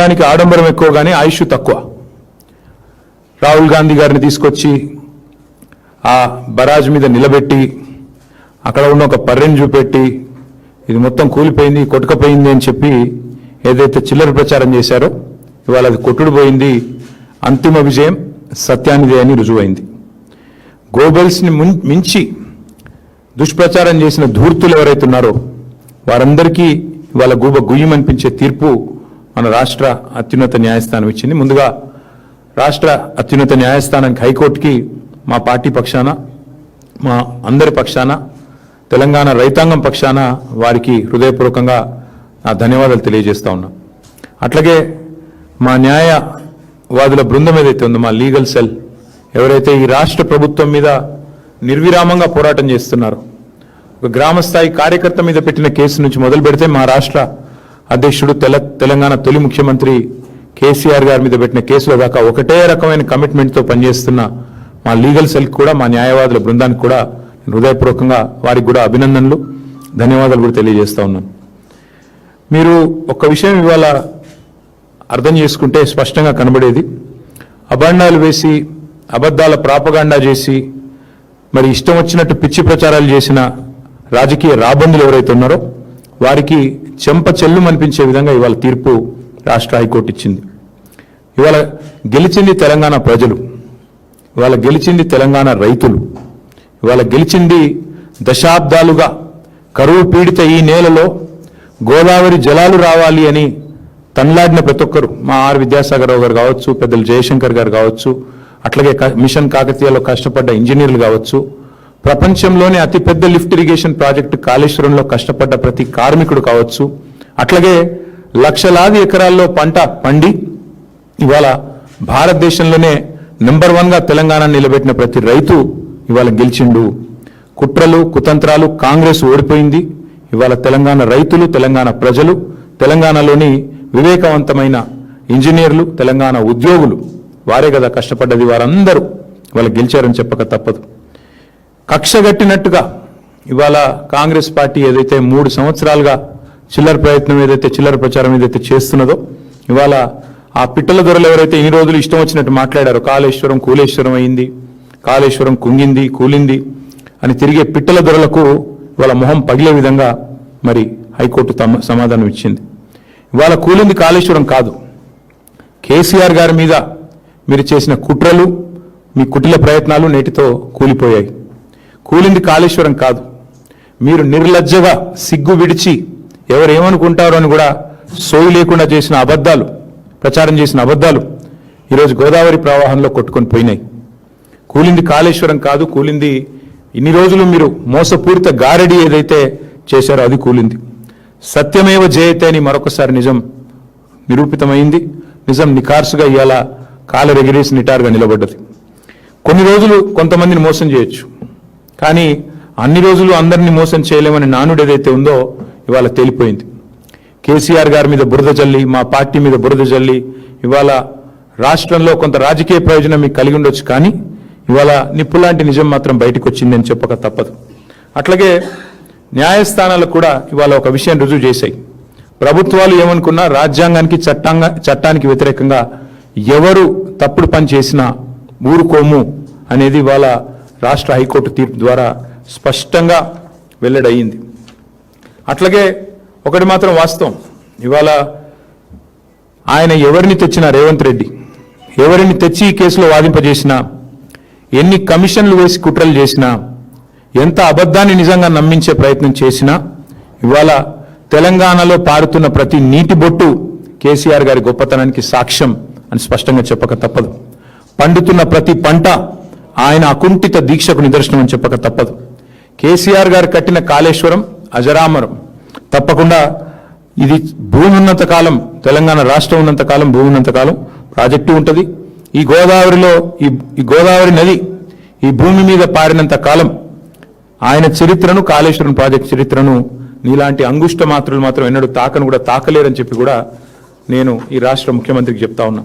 మతానికి ఆడంబరం ఎక్కువ కానీ ఆయుష్ తక్కువ. రాహుల్ గాంధీ గారిని తీసుకొచ్చి ఆ బరాజ్ మీద నిలబెట్టి అక్కడ ఉన్న ఒక పర్రెని చూపెట్టి ఇది మొత్తం కూలిపోయింది కొట్టుకపోయింది అని చెప్పి ఏదైతే చిల్లర ప్రచారం చేశారో ఇవాళ అది కొట్టుడు పోయింది. అంతిమ విజయం సత్యానిదే అని రుజువైంది. గోబెల్స్ని మించి దుష్ప్రచారం చేసిన ధూర్తులు ఎవరైతే ఉన్నారో వారందరికీ ఇవాళ గుయ్యమనిపించే తీర్పు మన రాష్ట్ర అత్యున్నత న్యాయస్థానం ఇచ్చింది. ముందుగా రాష్ట్ర అత్యున్నత న్యాయస్థానానికి హైకోర్టుకి మా పార్టీ పక్షాన మా అందరి పక్షాన తెలంగాణ రైతాంగం పక్షాన వారికి హృదయపూర్వకంగా నా ధన్యవాదాలు తెలియజేస్తా ఉన్నా. అట్లాగే మా న్యాయవాదుల బృందం ఏదైతే ఉందో మా లీగల్ సెల్ ఎవరైతే ఈ రాష్ట్ర ప్రభుత్వం మీద నిర్విరామంగా పోరాటం చేస్తున్నారో ఒక గ్రామస్థాయి కార్యకర్త మీద పెట్టిన కేసు నుంచి మొదలు పెడితే మా రాష్ట్ర అధ్యక్షుడు తెలంగాణ తొలి ముఖ్యమంత్రి కేసీఆర్ గారి మీద పెట్టిన కేసుల దాకా ఒకటే రకమైన కమిట్మెంట్తో పనిచేస్తున్న మా లీగల్ సెల్ కూడా మా న్యాయవాదుల బృందానికి కూడా హృదయపూర్వకంగా వారికి కూడా అభినందనలు ధన్యవాదాలు కూడా తెలియజేస్తా ఉన్నాను. మీరు ఒక్క విషయం ఇవాళ అర్థం చేసుకుంటే స్పష్టంగా కనబడేది, అభాండాలు వేసి అబద్ధాల ప్రాపగాండా చేసి మరి ఇష్టం వచ్చినట్టు పిచ్చి ప్రచారాలు చేసిన రాజకీయ రాబందులు ఎవరైతే ఉన్నారో వారికి చెంప చెల్లుమనిపించే విధంగా ఇవాళ తీర్పు రాష్ట్ర హైకోర్టు ఇచ్చింది. ఇవాళ గెలిచింది తెలంగాణ ప్రజలు, ఇవాళ గెలిచింది తెలంగాణ రైతులు, ఇవాళ గెలిచింది దశాబ్దాలుగా కరువు పీడిత ఈ నేలలో గోదావరి జలాలు రావాలి అని తన్లాడిన ప్రతి ఒక్కరు మా ఆర్ విద్యాసాగర్ రావు గారు కావచ్చు, పెద్దలు జయశంకర్ గారు కావచ్చు, అట్లాగే మిషన్ కాకతీయలో కష్టపడ్డ ఇంజనీర్లు కావచ్చు, ప్రపంచంలోనే అతిపెద్ద లిఫ్ట్ ఇరిగేషన్ ప్రాజెక్టు కాళేశ్వరంలో కష్టపడ్డ ప్రతి కార్మికుడు కావచ్చు, అట్లాగే లక్షలాది ఎకరాల్లో పంట పండి ఇవాళ భారతదేశంలోనే నెంబర్ 1గా తెలంగాణ నిలబెట్టిన ప్రతి రైతు ఇవాళ గెలిచిండు. కుట్రలు కుతంత్రాలు కాంగ్రెస్ ఓడిపోయింది. ఇవాళ తెలంగాణ రైతులు తెలంగాణ ప్రజలు తెలంగాణలోని వివేకవంతమైన ఇంజనీర్లు తెలంగాణ ఉద్యోగులు వారే కదా కష్టపడ్డది, వారందరూ ఇవాళ గెలిచారని చెప్పక తప్పదు. కక్షగట్టినట్టుగా ఇవాళ కాంగ్రెస్ పార్టీ ఏదైతే 3 సంవత్సరాలుగా చిల్లర ప్రచారం ఏదైతే చేస్తున్నదో ఇవాళ ఆ పిట్టల దొరలు ఎవరైతే ఇన్ని రోజులు ఇష్టం వచ్చినట్టు మాట్లాడారో కాళేశ్వరం కూలేశ్వరం అయింది, కాళేశ్వరం కుంగింది కూలింది అని తిరిగే పిట్టల దొరలకు ఇవాళ మొహం పగిలే విధంగా మరి హైకోర్టు సమాధానం ఇచ్చింది. ఇవాళ కూలింది కాళేశ్వరం కాదు, కేసీఆర్ గారి మీద మీరు చేసిన కుట్రలు మీ కుటిల ప్రయత్నాలు నేటితో కూలిపోయాయి. కూలింది కాళేశ్వరం కాదు, మీరు నిర్లజ్జగా సిగ్గు విడిచి ఎవరేమనుకుంటారో అని కూడా సోయి లేకుండా చేసిన అబద్ధాలు ప్రచారం చేసిన అబద్ధాలు ఈరోజు గోదావరి ప్రవాహంలో కొట్టుకొని పోయినాయి. కూలింది కాళేశ్వరం కాదు, కూలింది ఇన్ని రోజులు మీరు మోసపూరిత గారడి ఏదైతే చేశారో అది కూలింది. సత్యమేవ జయతే అని మరొకసారి నిజం నిరూపితమైంది. నిజం నిఖార్సుగా ఇవాళ కాలరెగిరేసి నిటారుగా నిలబడ్డది. కొన్ని రోజులు కొంతమందిని మోసం చేయొచ్చు, కానీ అన్ని రోజులు అందరినీ మోసం చేయలేమని నానుడు ఏదైతే ఉందో ఇవాళ తేలిపోయింది. కేసీఆర్ గారి మీద బురద జల్లి మా పార్టీ మీద బురద జల్లి ఇవాళ రాష్ట్రంలో కొంత రాజకీయ ప్రయోజనం మీకు కలిగి ఉండొచ్చు, కానీ ఇవాళ నిప్పులాంటి నిజం మాత్రం బయటకు వచ్చిందని చెప్పక తప్పదు. అట్లాగే న్యాయస్థానాలు కూడా ఇవాళ ఒక విషయం రుజువు చేశాయి. ప్రభుత్వాలు ఏమనుకున్నా రాజ్యాంగానికి చట్టానికి వ్యతిరేకంగా ఎవరు తప్పుడు పని చేసినా ఊరుకోము అనేది ఇవాళ రాష్ట్ర హైకోర్టు తీర్పు ద్వారా స్పష్టంగా వెల్లడయింది. అట్లాగే ఒకటి మాత్రం వాస్తవం, ఇవాళ ఆయన ఎవరిని తెచ్చినా రేవంత్ రెడ్డి ఎవరిని తెచ్చి ఈ కేసులో వాదింపజేసినా ఎన్ని కమిషన్లు వేసి కుట్రలు చేసినా ఎంత అబద్ధాన్ని నిజంగా నమ్మించే ప్రయత్నం చేసినా ఇవాళ తెలంగాణలో పారుతున్న ప్రతి నీటి బొట్టు కేసీఆర్ గారి గొప్పతనానికి సాక్ష్యం అని స్పష్టంగా చెప్పక తప్పదు. పండుతున్న ప్రతి పంట ఆయన అకుంఠిత దీక్షకు నిదర్శనం అని చెప్పక తప్పదు. కేసీఆర్ గారు కట్టిన కాళేశ్వరం అజరామరం, తప్పకుండా ఇది భూమి ఉన్నంత కాలం తెలంగాణ రాష్ట్రం ఉన్నంత కాలం భూమి ఉన్నంత కాలం ప్రాజెక్టు ఉంటుంది. ఈ గోదావరిలో ఈ గోదావరి నది ఈ భూమి మీద పారినంత కాలం ఆయన చరిత్రను కాళేశ్వరం ప్రాజెక్టు చరిత్రను నీలాంటి అంగుష్ట మాత్రులు మాత్రం ఎన్నడూ తాకను కూడా తాకలేరని చెప్పి కూడా నేను ఈ రాష్ట్ర ముఖ్యమంత్రికి చెప్తా ఉన్నా.